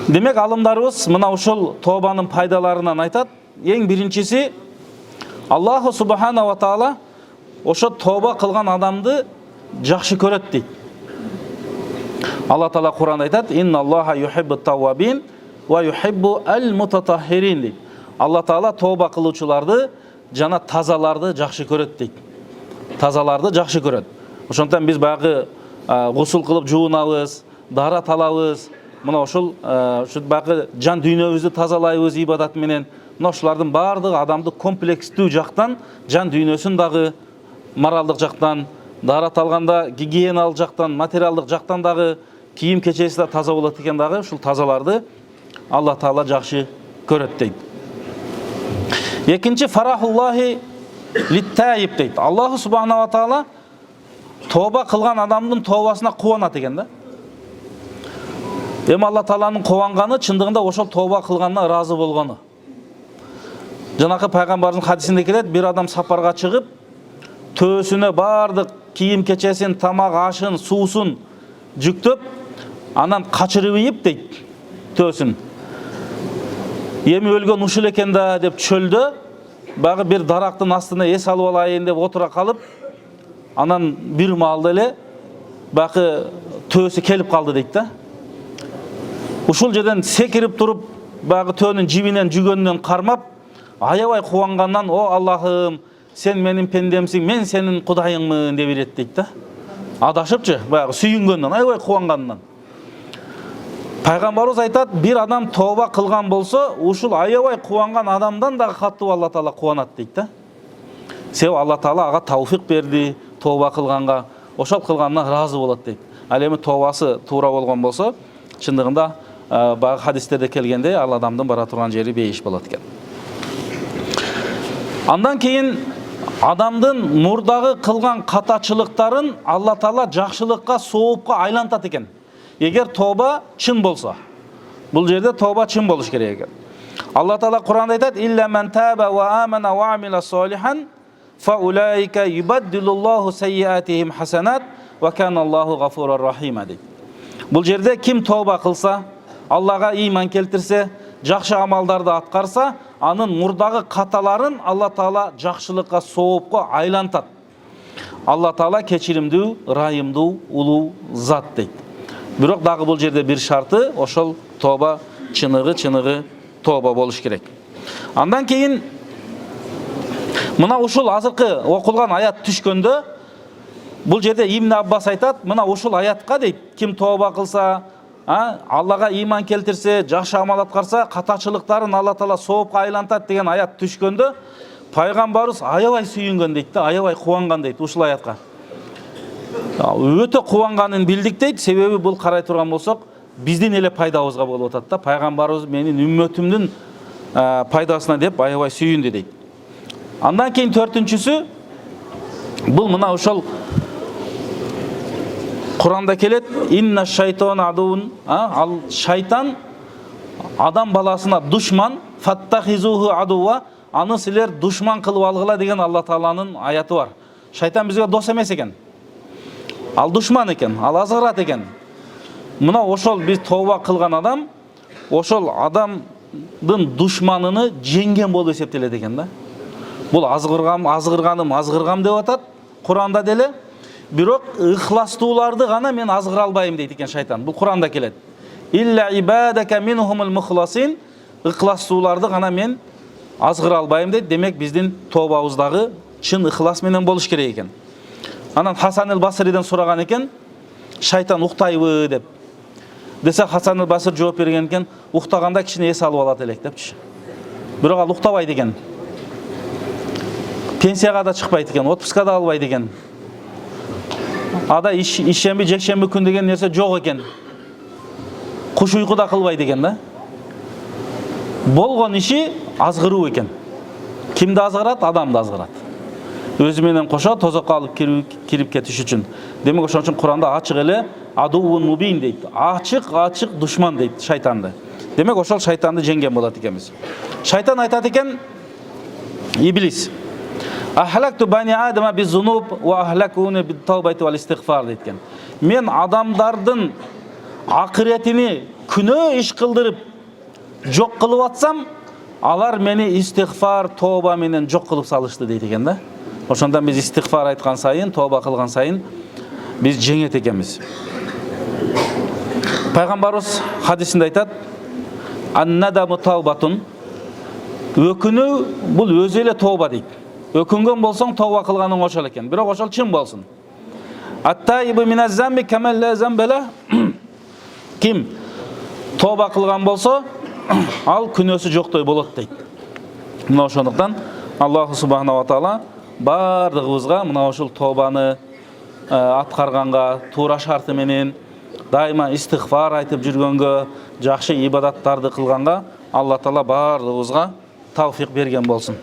Демек алымдарыбыз мына ушул тобанын пайдаларынан айтат. Эң биринчиси, Аллаху субхана ва таала ошо тоба кылган адамды жакшы көрөт дейт. Алла таала Кур'анда айтат: "Инна Аллаха юхиббу таввабин ва юхиббу ал-мутатаххирин" дейт. Алла таала тоба кылуучуларды жана тазаларды жакшы көрөт дейт. Тазаларды жакшы көрөт. Ошондон биз баягы гусул кылып жуунабыз, даарат алабыз. Мына ошол баягы жан дүйнөбүздү тазалайбыз ибадат менен. Мына ошолардын баардыгы адамды комплекстүү жактан, жан дүйнөсүн дагы моралдык жактан, даарат алганда гигиеналык жактан, материалдык жактан дагы, кийим кечеси да таза болот экен дагы. Ушул тазаларды Алла таала жакшы көрөт дейт. Экинчи, фарахуллахи литтайиб дейт. Аллаху субхана ва таала тоба кылган адамдын тобасына кубанат экен да. Эми Алла тааланын кубанганы чындыгында ошол тоба кылганына ыраазы болгону. Жанакы пайгамбардын хадисинде келет, бир адам сапарга чыгып, төөсүнө бардык кийим кечесин, тамак ашын, суусун жүктөп, анан качырып ийип дейт төөсүн. Эми өлгөн ушул экен да деп чөлдө багы бир дарактын астына эс алып алайын деп отура калып, анан бир маалда эле багы төөсү келип калды дейт да. Ушул жерден секирип туруп, багы төөнүн жибинен жүгөнүнөн кармап, аябай кубангандан: "О Аллахым, сен менин пендемсиң, мен сенин кудайыңмын" деп берет дейт да. Адашыпчы, баягы сүйүнгөндөн, аябай кубангандан. Пайгамбарыбыз айтат, бир адам тоба кылган болсо, ушул аябай кубанган адамдан дагы каттуу Алла таала кубанат дейт да. Себеби Алла таала ага тауфик берди тоба кылганга, ошол кылганына ыраазы болот дейт. Ал эми тобасы туура болгон болсо, чындыгында баягы хадистерде келгендей, ал адамдын бара турган жери бейиш болот экен. Андан кийин адамдын мурдагы кылган катачылыктарын Алла таала жакшылыкка, соопка айлантат экен. Эгер тоба чын болсо. Бул жерде тоба чын болуш керек экен. Алла таала Кур'анда айтат: "Илля ман таба ва амана ва амила солихан фа улайка юбаддилуллаху сайyiатихим хасанат ва каналлаху гафурар рахима" дейт. Бул жерде ким тоба кылса, Аллага ыйман келтирсе, жакшы амалдарды аткарса, анын мурдагы каталарын Алла таала жакшылыкка, соопко айлантат. Алла таала кечиримдүү, ырайымдуу, улуу зат дейт. Бирок дагы бул жерде бир шарты, ошол тоба чыныгы тоба болуш керек. Андан кийин мына ушул азыркы окулган аят түшкөндө, бул жерде Ибн Аббас айтат, мына ушул аятка дейт, ким тоба кылса, Аллага ыйман келтирсе, жакшы амал аткарса, катачылыктарын Алла таала соопко айлантат деген аят түшкөндө, пайгамбарыбыз аябай сүйүнгөн дейт да, аябай кубанган дейт ушул аятка. Өтө кубанганын билдик дейт, себеби бул карай турган болсок, биздин эле пайдабызга болуп атат да. Пайгамбарыбыз менин үммөтүмдүн пайдасына деп аябай сүйүндү дейт. Андан кийин төртүнчүсү, бул мына ошол Кур'анда келет: "Инна шайтана адуун", ал шайтан адам баласына душман, "Фаттахизуху адуа", аны силер душман кылып алгыла деген Алла тааланын аяты бар. Шайтан бизге дос эмес экен. Ал душман экен, ал азгырат экен. Мына ошол биз тоба кылган адам, ошол адамдын душманыны жеңген болуп эсептелет экен да. Бул азгырганым деп атат Кур'анда деле. Бирок ыхластууларды гана мен азгыра албайм дейт экен шайтан. Бул Кур'анда келет. "Илля ибадака минхумул мухласин", ыхластууларды гана мен азгыра албайм дейт. Демек биздин тобабыздагы чын ыхлас менен болуш керек экен. Анан Хасан el-Басриден сураган экен, шайтан уктайбы деп. Десе Хасан el-Басри жооп берген экен, уктаганда кичине эс алып алат элек депчи. Бирок ал уктабайт экен. Пенсияга да чыкпайт экен, отпуска да албайт экен. Ада ишемби, жекшемби күн деген нерсе жок экен. Куш уйку да кылбайт экен да. Болгон иши азгыруу экен. Кимди азгырат? Адамды азгырат. Өзү менен кошо тозокко алып кирип кетиш үчүн. Демек ошон үчүн Кур'анда ачык эле адуун мубин дейт. Ачык душман дейт шайтанды. Демек ошол шайтанды жеңген болот экенбиз. Шайтан айтат экен, Иблис: "Ахлакту бани адама бизунуб ва ахлакуни бит-таубати вал истигфар" дейткен. Мен адамдардын акыретини күнөө иш кылдырып жок кылып атсам, алар мени истигфар, тоба менен жок кылып салышты дейт экен да. Ошондон биз истигфар айткан сайын, тоба кылган сайын биз жеңет экенбиз. Пайгамбарыбыз хадисинде айтат: "Ан-надаму таубатун", өкүнүү бул өзү эле тоба дейт. Өкүнгөн болсоң тоба кылганың ошол экен, бирок ошол чын болсун. Ат-таибу миназ-замби камал ла замбала. Ким тоба кылган болсо, ал күнөөсү жоктой болот дейт. Мына ошондуктан Аллах субханаху ва таала бардыгыбызга мына ошол тобаны аткарганга, туура шарты менен дайыма истигфар айтып жүргөнгө, жакшы ибадаттарды кылганга Алла таала бардыгыбызга тавфик берген болсун.